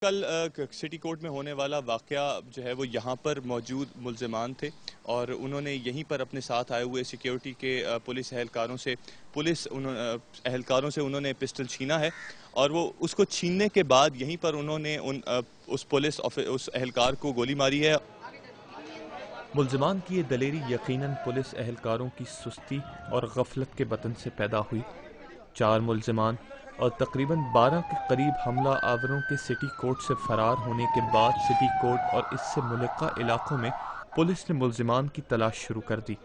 کل city court میں ہونے والا واقعہ جو ہے وہ یہاں پر موجود ملزمان تھے اور انہوں نے یہیں پر اپنے ساتھ آئے ہوئے سیکیورٹی کے پولیس اہلکاروں سے انہوں نے پسٹل چھینا ہے اور وہ اس کو چھیننے کے بعد یہیں پر انہوں نے اس اہلکار کو گولی ماری ہے۔ ملزمان کی یہ دلیری یقیناً پولیس اہلکاروں کی سستی اور غفلت کے بطن سے پیدا ہوئی۔ 4 ملزمان اور تقریباً 12 کے قریب حملہ آوروں کے سٹی کورٹ سے فرار ہونے کے بعد سٹی کورٹ اور اس سے ملحقہ علاقوں میں پولیس نے ملزمان کی تلاش شروع کر دی۔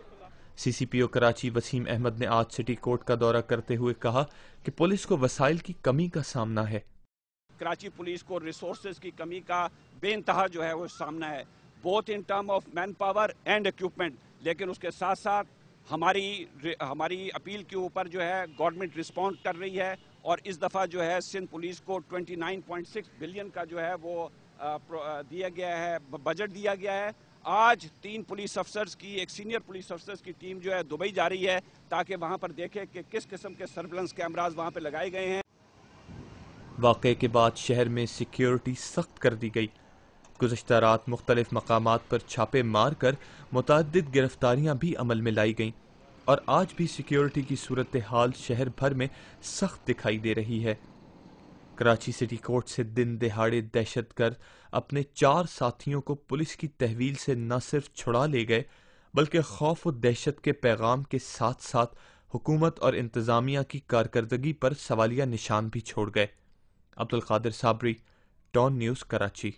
سی سی پی او کراچی وسیم احمد نے آج سٹی کورٹ کا دورہ کرتے ہوئے کہا کہ پولیس کو وسائل کی کمی کا سامنا ہے۔ کراچی پولیس کو ریسورسز کی کمی کا بے انتہا جو ہے وہ سامنا ہے، both in term of man power and equipment, لیکن اس کے ساتھ ساتھ ہماری اپیل کے اوپر جو ہے گورنمنٹ رسپونڈ کر رہی ہے اور اس دفعہ جو ہے سندھ پولیس کو 29.6 بلین کا جو ہے وہ دیا گیا ہے، بجٹ دیا گیا ہے۔ آج 3 پولیس افسرز کی ایک سینئر پولیس افسرز کی ٹیم جو ہے دبئی جا رہی ہے تاکہ وہاں پر دیکھے کہ کس قسم کے سرویلنس کیمراز وہاں پہ لگائے گئے ہیں۔ واقعے کے بعد شہر میں سیکیورٹی سخت کر دی گئی۔ گزشتہ رات مختلف مقامات پر چھاپے مار کر متعدد گرفتاریاں بھی عمل میں لائی گئیں اور آج بھی سیکیورٹی کی صورتحال شہر بھر میں سخت دکھائی دے رہی ہے۔ کراچی سٹی کورٹ سے دن دہاڑے دہشت گرد اپنے 4 ساتھیوں کو پولیس کی تحویل سے نہ صرف چھڑا لے گئے بلکہ خوف و دہشت کے پیغام کے ساتھ ساتھ حکومت اور انتظامیہ کی کارکردگی پر سوالیہ نشان بھی چھوڑ گئے۔ Abdul Qadir Sabri, Dawn News, Karachi.